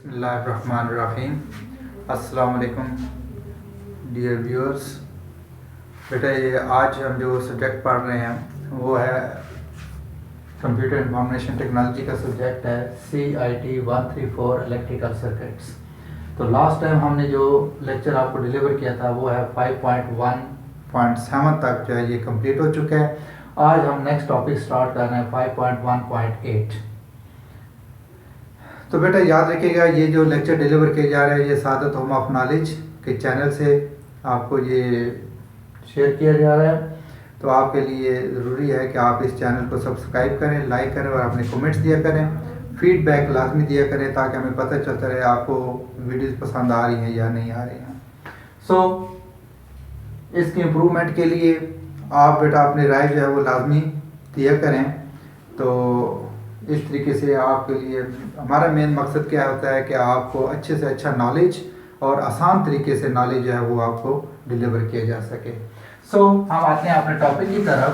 बिस्मिल्लाहिर्रहमानिर्रहीम। अस्सलाम वालेकुम डियर व्यूअर्स। बेटा ये आज हम जो सब्जेक्ट पढ़ रहे हैं वो है कंप्यूटर इंफॉर्मेशन टेक्नोलॉजी का सब्जेक्ट है CIT 134 इलेक्ट्रिकल सर्किट्स। तो लास्ट टाइम हमने जो लेक्चर आपको डिलीवर किया था वो है 5.1.7 तक जो है ये कंप्लीट हो चुका है। आज हम नेक्स्ट टॉपिक स्टार्ट कर रहे हैं 5.1.8। तो बेटा याद रखिएगा ये जो लेक्चर डिलीवर किए जा रहे हैं ये सादत होम ऑफ नॉलेज के चैनल से आपको ये शेयर किया जा रहा है। तो आपके लिए ज़रूरी है कि आप इस चैनल को सब्सक्राइब करें, लाइक करें और अपने कमेंट्स दिया करें, फीडबैक लाजमी दिया करें ताकि हमें पता चलता रहे आपको वीडियोस पसंद आ रही हैं या नहीं आ रही हैं। इसकी इम्प्रूवमेंट के लिए आप बेटा अपनी राय जो है वो लाजमी दिया करें। तो इस तरीके से आपके लिए हमारा मेन मकसद क्या होता है कि आपको अच्छे से अच्छा नॉलेज और आसान तरीके से नॉलेज जो है वो आपको डिलीवर किया जा सके। हम आते हैं अपने टॉपिक की तरफ।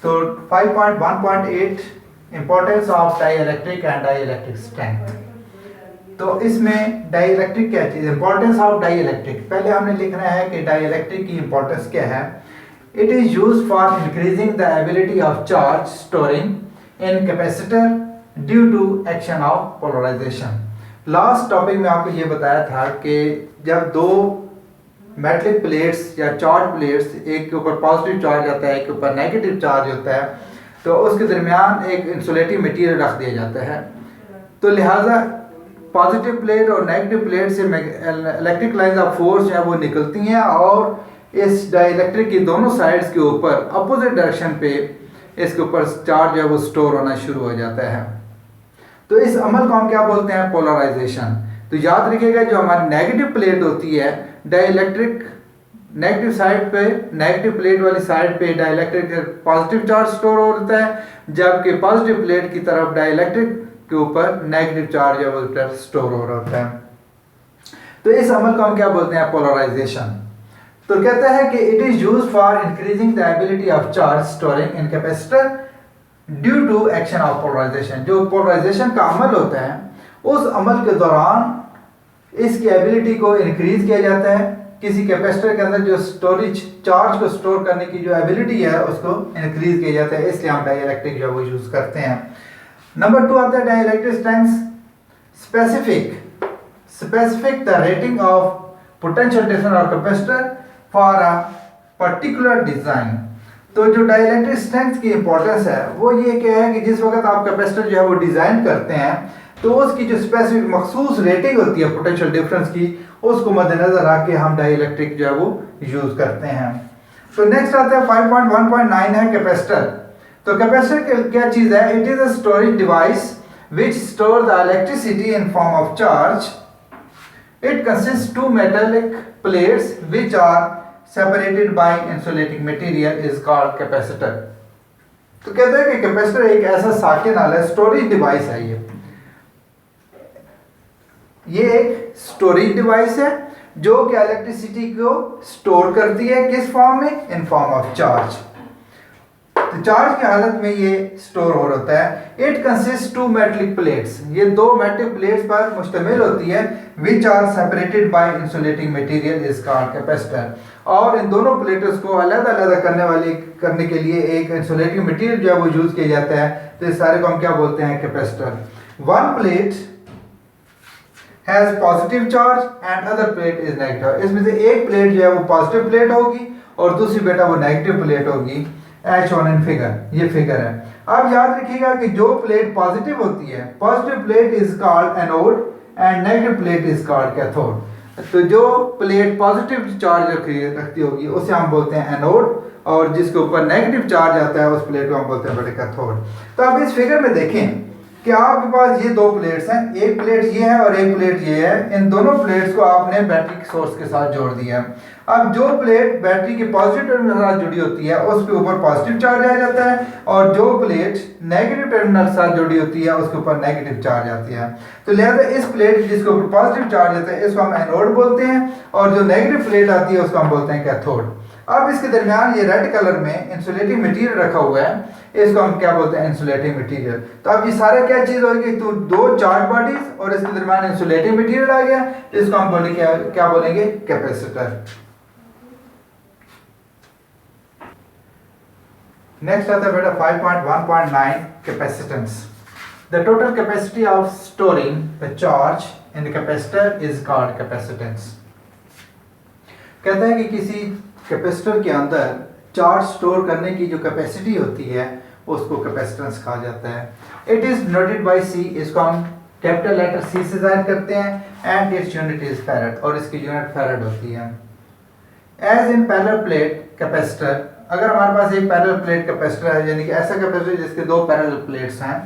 तो 5.1.8 importance of dielectric and dielectric strength. तो इसमें डाइइलेक्ट्रिक क्या चीज़, इम्पोर्टेंस ऑफ डाइइलेक्ट्रिक। पहले हमने लिखना है कि डाइइलेक्ट्रिक की इम्पोर्टेंस क्या है। It is used for increasing the ability of charge storing in capacitor due to action of polarisation. Last topic में आपको ये बताया था कि जब दो मेटलिक प्लेट्स या चार्ज प्लेट्स, एक के ऊपर पॉजिटिव चार्ज आता है एक के ऊपर नेगेटिव चार्ज होता है, तो उसके दरमियान एक इंसुलेटिंग मटेरियल रख दिया जाता है। तो लिहाजा पॉजिटिव प्लेट और नेगेटिव प्लेट से इलेक्ट्रिक लाइंस ऑफ फोर्स जो है वो निकलती हैं और इस डाइइलेक्ट्रिक की दोनों साइड्स के ऊपर अपोजिट डायरेक्शन पे इसके ऊपर चार्ज जो है वो स्टोर होना शुरू हो जाता है। तो इस अमल को हम क्या बोलते हैं, पोलराइजेशन। तो याद रखिएगा जो हमारी नेगेटिव प्लेट होती है डाइइलेक्ट्रिक, नेगेटिव साइड पे, नेगेटिव प्लेट वाली साइड पे डाइइलेक्ट्रिक पॉजिटिव चार्ज स्टोर होता है, जबकि पॉजिटिव प्लेट की तरफ डाइइलेक्ट्रिक के ऊपर नेगेटिव चार्ज है वो स्टोर हो रहा होता है। तो इस अमल को हम क्या बोलते हैं, पोलराइजेशन। तो कहता है कि it is used for increasing the ability of charge storing in capacitor due to action of polarisation. जो पोलराइजेशन का अमल होता है उस अमल के दौरान इसकी एबिलिटी को इंक्रीज किया जाता है। किसी कैपेसिटर के अंदर जो स्टोरेज चार्ज को स्टोर करने की जो एबिलिटी है उसको इंक्रीज किया जाता है, इसलिए हम डाइइलेक्ट्रिक जो है वो यूज करते हैं। नंबर 2 आता है dielectric strength specific the rating of potential difference of capacitor for a particular design. तो जो डाइइलेक्ट्रिक स्ट्रेंथ की इंपॉर्टेंस है वो ये क्या है कि जिस वक्त आप कैपेसिटर जो है वो डिजाइन करते हैं तो उसकी जो स्पेसिफिक मखसूस रेटिंग होती है पोटेंशियल डिफरेंस की, उसको मद्देनजर रख के हम डाइइलेक्ट्रिक जो है वो यूज करते हैं। तो नेक्स्ट आता है 5.1.9 है कैपेसिटर। तो कैपेसिटर क्या चीज है, it is a storage device which store the electricity in form of charge. It consist two metallic plates which are separated by insulating material is called capacitor। तो कहते हैं कि कैपेसिटर एक ऐसा साकिन वाला स्टोरेज डिवाइस है। ये एक स्टोरेज डिवाइस है जो कि इलेक्ट्रिसिटी को स्टोर करती है, किस फॉर्म में, इन फॉर्म ऑफ चार्ज। तो चार्ज की हालत में ये स्टोर हो रहा है। It consist two metallic plates, ये दो मेटलिक प्लेट्स पर मुश्तमिल होती है, which are separated by insulating material is called capacitor. और इन दोनों प्लेट्स को अलग अलग करने के लिए एक इंसुलेटिंग मटेरियल जो है वो यूज किया जाता है। तो इस सारे को हम क्या बोलते हैं, capacitor. One plate has positive charge and other plate is negative. इसमें से एक प्लेट जो है वो पॉजिटिव प्लेट होगी और दूसरी बेटा वो नेगेटिव प्लेट होगी, एज शोन इन फिगर। ये फिगर है। अब याद रखिएगा कि जो प्लेट पॉजिटिव होती है, positive plate is called anode and negative plate is called cathode. तो जो प्लेट पॉजिटिव चार्ज रखती होगी उसे हम बोलते हैं एनोड, और जिसके ऊपर नेगेटिव चार्ज आता है उस प्लेट को हम बोलते हैं बेटा कैथोड। तो अब इस फिगर में देखें कि आपके पास ये दो प्लेट्स हैं, एक प्लेट ये है और एक प्लेट ये है। इन दोनों प्लेट्स को आपने बैटरी के सोर्स के साथ जोड़ दिया है। अब जो प्लेट बैटरी के पॉजिटिव टर्मिनल के साथ जुड़ी होती है उसके ऊपर पॉजिटिव चार्ज आ जाता है, और जो प्लेट नेगेटिव टर्मिनल के साथ जुड़ी होती है उसके ऊपर नेगेटिव चार्ज आती है। तो लिहाजा इस प्लेट जिसके ऊपर पॉजिटिव चार्ज आता है इसको हम एनोड बोलते हैं, और जो नेगेटिव प्लेट आती है उसको हम बोलते हैं कैथोड। अब इसके दरमियान ये रेड कलर में इंसुलेटिंग मटेरियल रखा हुआ है। इसको हम क्या बोलते हैं, इंसुलेटिंग मटेरियल। तो अब ये सारा क्या चीज होगी, तो दो चार्ज बॉडीज और इसके दरमियान इंसुलेटिंग मटेरियल आ गया, इसको हम बोलेंगे क्या बोलेंगे, कैपेसिटर। नेक्स्ट आता है बेटा 5.1.9 capacitance. The total capacity of storing the charge in the capacitor is called capacitance. कहता है कि किसी कैपेसिटर के अंदर चार्ज स्टोर करने की जो कैपेसिटी होती है उसको कैपेसिटेंस कहा जाता है। It is noted by C, इसको हम कैपिटल लेटर सी से जाहिर करते हैं, and its unit is farad, और इसकी यूनिट फैराड होती है। As in parallel plate capacitor, अगर हमारे पास एक पैरेलल प्लेट कैपेसिटर है, यानी कि ऐसा कैपेसिटर जिसके दो पैरेलल प्लेट्स हैं,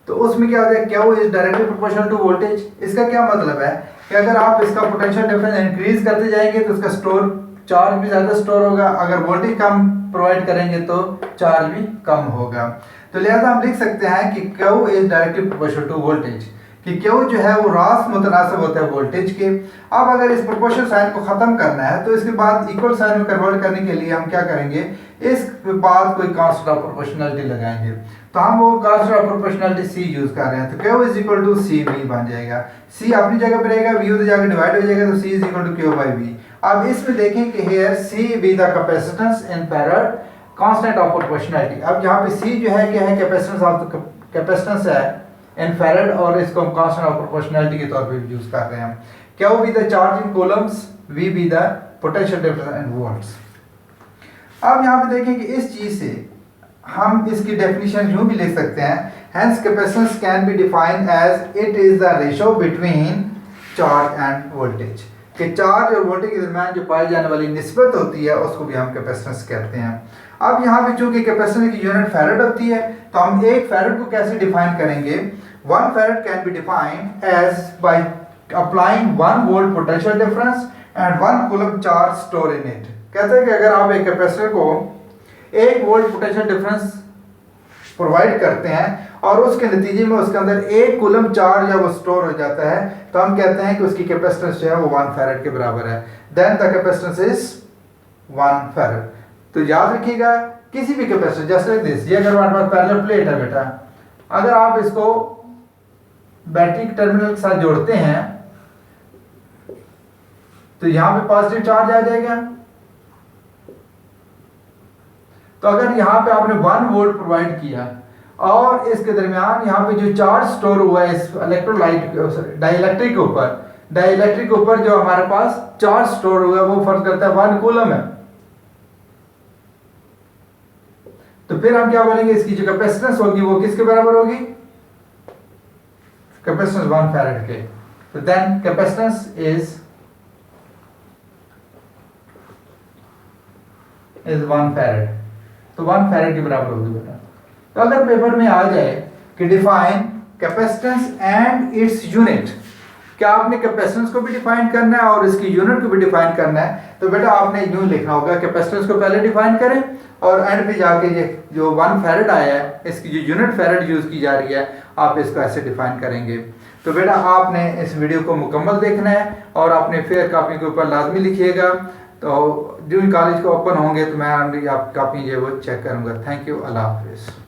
तो उसमें क्या होता है, क्या वो is directly proportional to voltage. इसका क्या मतलब है कि अगर आप इसका पोटेंशियल डिफरेंस इंक्रीज करते जाएंगे तो उसका स्टोर चार्ज भी ज़्यादा स्टोर होगा, अगर वोल्टेज कम प्रोवाइड करेंगे तो चार्ज भी कम होगा। तो लिहाजा हम लिख सकते हैं कि Q is directly proportional to voltage, कि Q जो है वो रास मुतनासिब होता है वोल्टेज के। अब अगर इस प्रोपोर्शनल साइन को ख़त्म करना है तो इसके बाद इक्वल साइन में कन्वर्ट करने के लिए हम क्या करेंगे, इस बाद कोई कांस्टेंट ऑफ प्रोपोर्शनलिटी लगाएंगे। तो हम वो constant of proportionality C use कर रहे हैं, तो Q is equal to CV बन जाएगा। C अपनी जगह पर रहेगा, V उधर जाकर डिवाइड हो जाएगा, तो C is equal to Q by V। अब इसमें देखें कि here C be the capacitance in farad constant of proportionality. अब यहाँ पे C जो है क्या है, कैपेसिटेंस ऑफ कैपेसिटेंस है इन फैराड, और इसको हम कांस्टेंट ऑफ प्रोपोर्शनलिटी के तौर पे यूज कर रहे हैं। क्या वो be the charge in Coulomb's, V be the potential difference in volts. अब यहाँ पे देखें कि इस चीज से हम इसकी डेफिनेशन यूं भी लिख सकते हैं, hence capacitance can be defined as it is the ratio between charge and voltage, कि चार्ज और वोल्टेज के दरमियान जो पाई जाने वाली निस्बत होती है उसको भी हम कैपेसिटेंस कहते हैं। अब यहाँ पे चूंकि कैपेसिटेंस की यूनिट फैराड होती है, तो हम एक फैराड को कैसे डिफाइन करेंगे, one farad can be defined as by applying 1 volt potential difference and 1 coulomb charge store in it. कहते हैं कि अगर आप एक कैपेसिटर को 1 वोल्ट पोटेंशियल डिफरेंस प्रोवाइड करते हैं और उसके नतीजे में उसके अंदर 1 कूलम चार्ज जब वो स्टोर हो जाता है, तो हम कहते हैं कि उसकी कैपेसिटेंस जो है वो 1 फैराड के बराबर है। Then the capacitance is 1 farad. तो याद रखिएगा किसी भी कैपेसिटर जैसे दिस, ये अगर हमारे पास पैरेलल प्लेट है बेटा, अगर आप इसको बैटरी के टर्मिनल के साथ जोड़ते हैं तो यहां पे पॉजिटिव चार्ज आ जाएगा। तो अगर यहाँ पे आपने 1 वोल्ट प्रोवाइड किया और इसके दरमियान यहाँ पे जो चार्ज स्टोर हुआ है इस इलेक्ट्रोलाइट डाइलेक्ट्रिक के ऊपर, डाइलेक्ट्रिक के ऊपर जो हमारे पास चार्ज स्टोर हुआ है वो फर्ज करता है 1 कूलम है, तो फिर हम क्या बोलेंगे, इसकी जो कैपेसिटेंस होगी वो किसके बराबर होगी, कैपेसिटेंस 1 फैराड के। तो देन कैपेसिटेंस इज 1 फैराड, तो 1 फैराड के बराबर होगी बेटा। तो अगर पेपर में आ जाए कि define capacitance and its unit, क्या आपने कैपेसिटेंस को भी डिफाइन करना है और इसकी यूनिट को भी डिफाइन करना है, तो बेटा आपने यूं लिखना होगा, कैपेसिटेंस को पहले डिफाइन करें और एंड पे जाके ये जो 1 फैराड आया है इसकी जो यूनिट फैराड यूज की जा रही है आप इसको ऐसे डिफाइन करेंगे। तो बेटा आपने इस वीडियो को मुकम्मल देखना है और अपने फेयर कॉपी के ऊपर लाजमी लिखिएगा। तो जो कॉलेज को ओपन होंगे तो मैं आपकी कॉपी जो है वो चेक करूँगा। थैंक यू, अल्लाह हाफिज़।